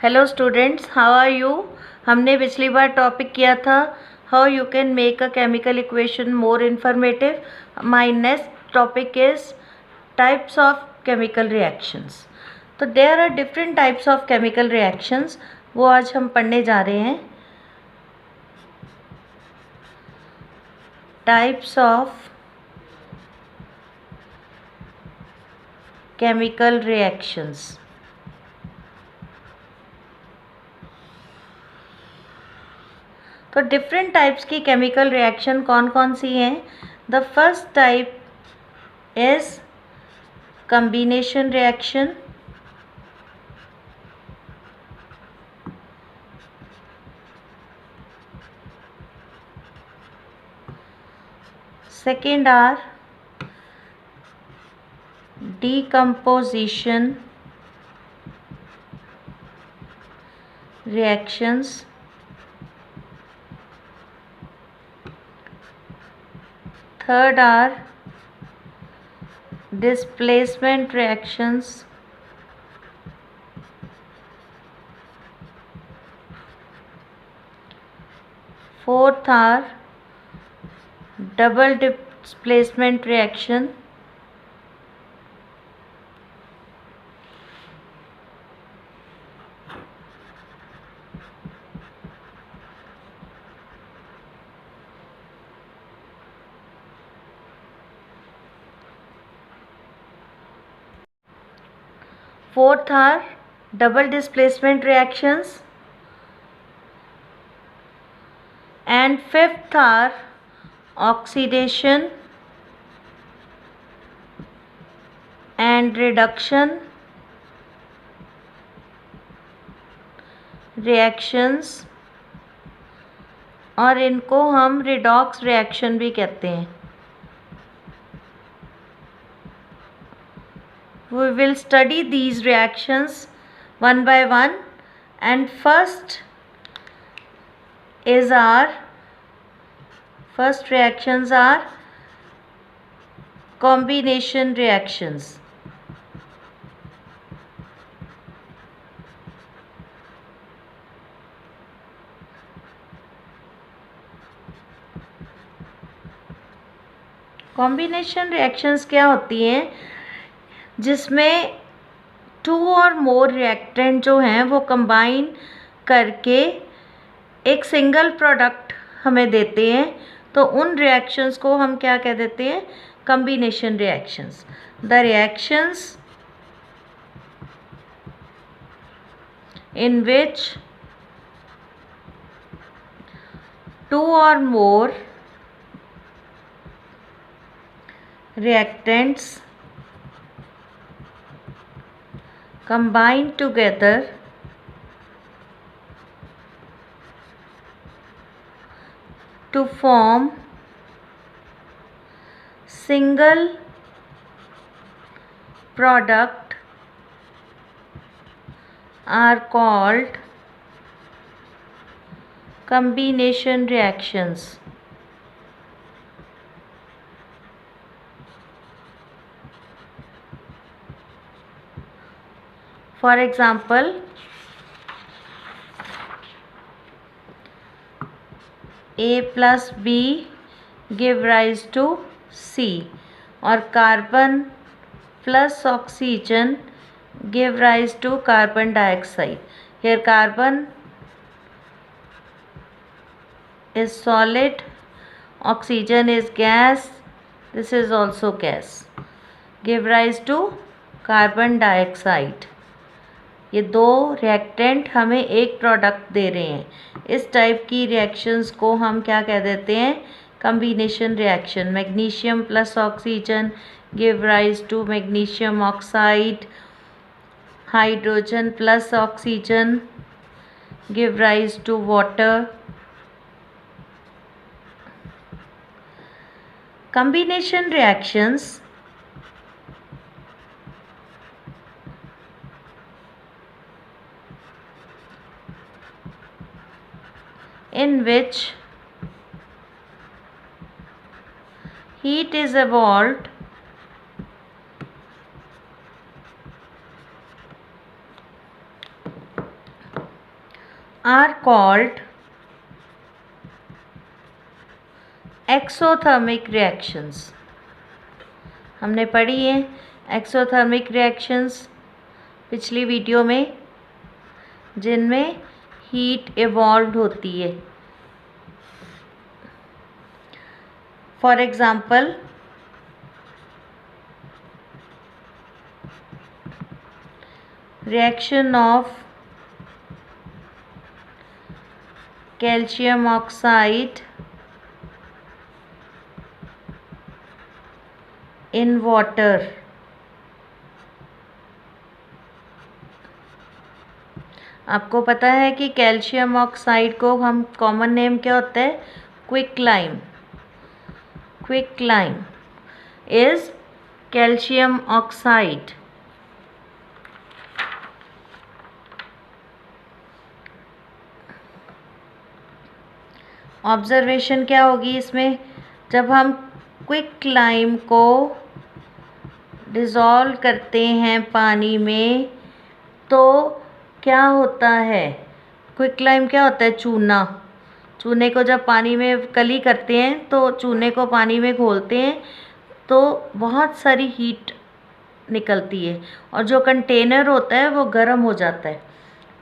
Hello students, how are you. हमने पिछली बार टॉपिक किया था how you can make a chemical equation more informative. My next topic is types of chemical reactions. तो there are different types of chemical reactions, वो आज हम पढ़ने जा रहे हैं। Types of chemical reactions. तो डिफरेंट टाइप्स की केमिकल रिएक्शन कौन कौन सी हैं। The first type is combination reaction, second are decomposition reactions, third are displacement reactions, fourth are double displacement reaction, fourth are double displacement reactions, and fifth are oxidation and reduction reactions, और इनको हम redox reaction भी कहते हैं। We will study these reactions one by one, and first reactions are combination reactions. Combination reactions क्या होती हैं, जिसमें टू और मोर रिएक्टेंट जो हैं वो कंबाइन करके एक सिंगल प्रोडक्ट हमें देते हैं। तो उन रिएक्शंस को हम क्या कह देते हैं, combination reactions. The reactions in which two or more reactants combine together to form single product are called combination reactions. For example, A plus B give rise to C, और carbon plus oxygen give rise to carbon dioxide. Here carbon is solid, oxygen is gas, this is also gas, give rise to carbon dioxide. ये दो reactant हमें एक product दे रहे हैं। इस type की reactions को हम क्या कह देते हैं, combination reaction. Magnesium plus oxygen give rise to magnesium oxide, hydrogen plus oxygen give rise to water. Combination reactions in which heat is evolved are called exothermic reactions. हमने पढ़ी है एक्सोथर्मिक रिएक्शंस पिछली वीडियो में, जिनमें heat evolve होती है। For example, reaction of calcium oxide in water। आपको पता है कि कैल्शियम ऑक्साइड को हम कॉमन नेम क्या होता है? Quicklime. Quicklime is calcium oxide. Observation क्या होगी इसमें? जब हम क्विकलाइम को डिज़ोल्व करते हैं पानी में तो क्या होता है? क्विकलाइम क्या होता है? चूना। चूने को जब पानी में कली करते हैं तो चूने को पानी में घोलते हैं तो बहुत सारी हीट निकलती है और जो कंटेनर होता है वो गर्म हो जाता है।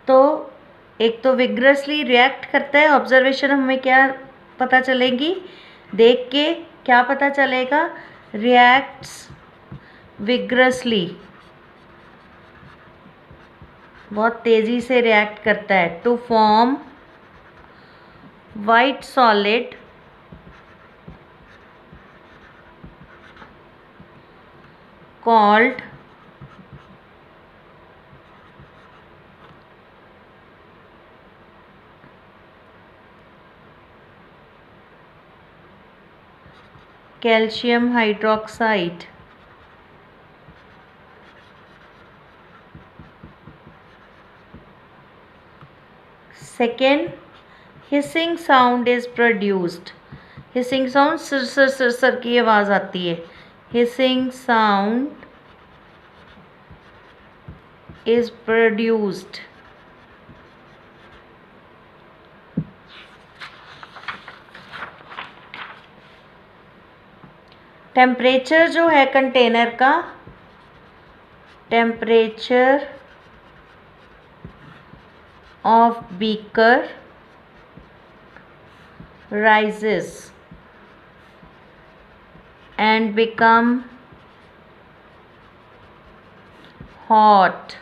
तो एक तो विग्रसली रिएक्ट करता है। ऑब्जर्वेशन हमें क्या पता चलेगी? देख के क्या पता चलेगा? रिएक्ट्स विग्रसली, बहुत तेज़ी से रिएक्ट करता है to form white solid called calcium hydroxide. Second, hissing sound is produced. Hissing sound सर सर की आवाज़ आती है। Hissing sound is produced temperature जो है कंटेनर का, temperature of beaker rises and become hot।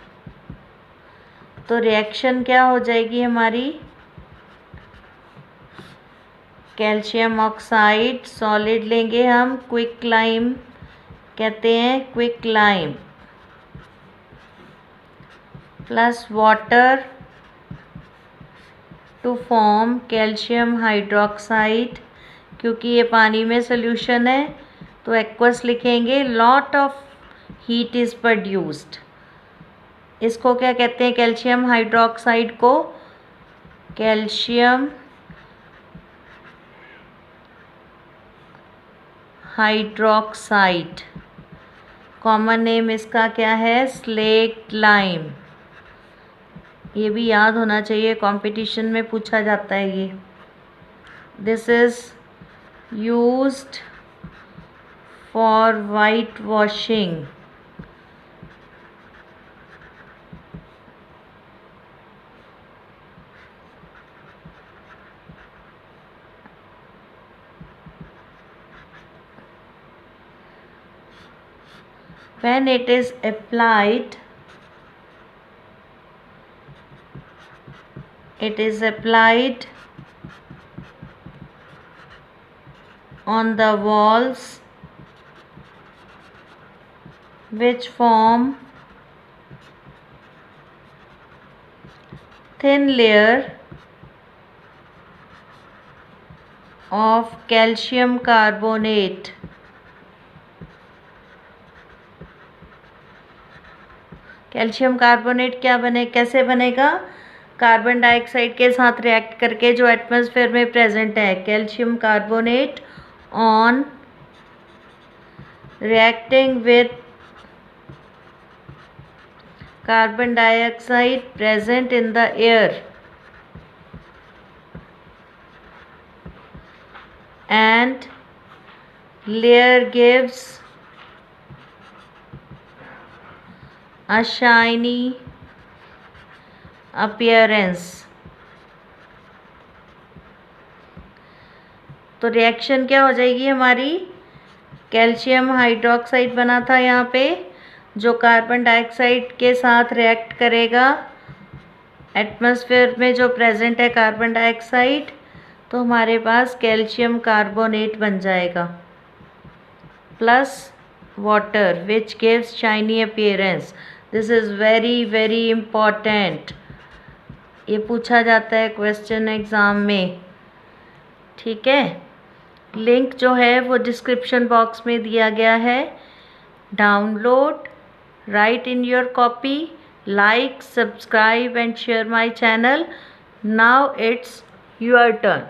तो रिएक्शन क्या हो जाएगी हमारी? कैल्शियम ऑक्साइड सॉलिड लेंगे हम, क्विकलाइम कहते हैं, quicklime plus water to form calcium hydroxide. क्योंकि ये पानी में सोल्यूशन है तो एक्वस लिखेंगे। Lot of heat is produced. इसको क्या कहते हैं? कैल्शियम हाइड्रोक्साइड को कैल्शियम हाइड्रोक्साइड। कॉमन नेम इसका क्या है? Slaked lime. ये भी याद होना चाहिए, कंपटीशन में पूछा जाता है ये। This is used for white washing. When it is applied, it is applied on the walls which form thin layer of calcium carbonate। Calcium carbonate क्या बने, कैसे बनेगा? कार्बन डाइऑक्साइड के साथ रिएक्ट करके जो एटमॉस्फेयर में प्रेजेंट है। Calcium carbonate on reacting with carbon dioxide present in the air and layer gives a shiny appearance. तो रिएक्शन क्या हो जाएगी हमारी, कैल्शियम हाइड्रोक्साइड बना था यहाँ पे जो कार्बन डाइऑक्साइड के साथ रिएक्ट करेगा, एटमॉस्फेयर में जो प्रेजेंट है कार्बन डाइऑक्साइड, तो हमारे पास कैल्शियम कार्बोनेट बन जाएगा plus water which gives shiny appearance. This is very very important. ये पूछा जाता है क्वेश्चन एग्ज़ाम में. ठीक है, लिंक जो है वो डिस्क्रिप्शन बॉक्स में दिया गया है. Download, write in your copy, like, subscribe and share my channel. Now it's your turn.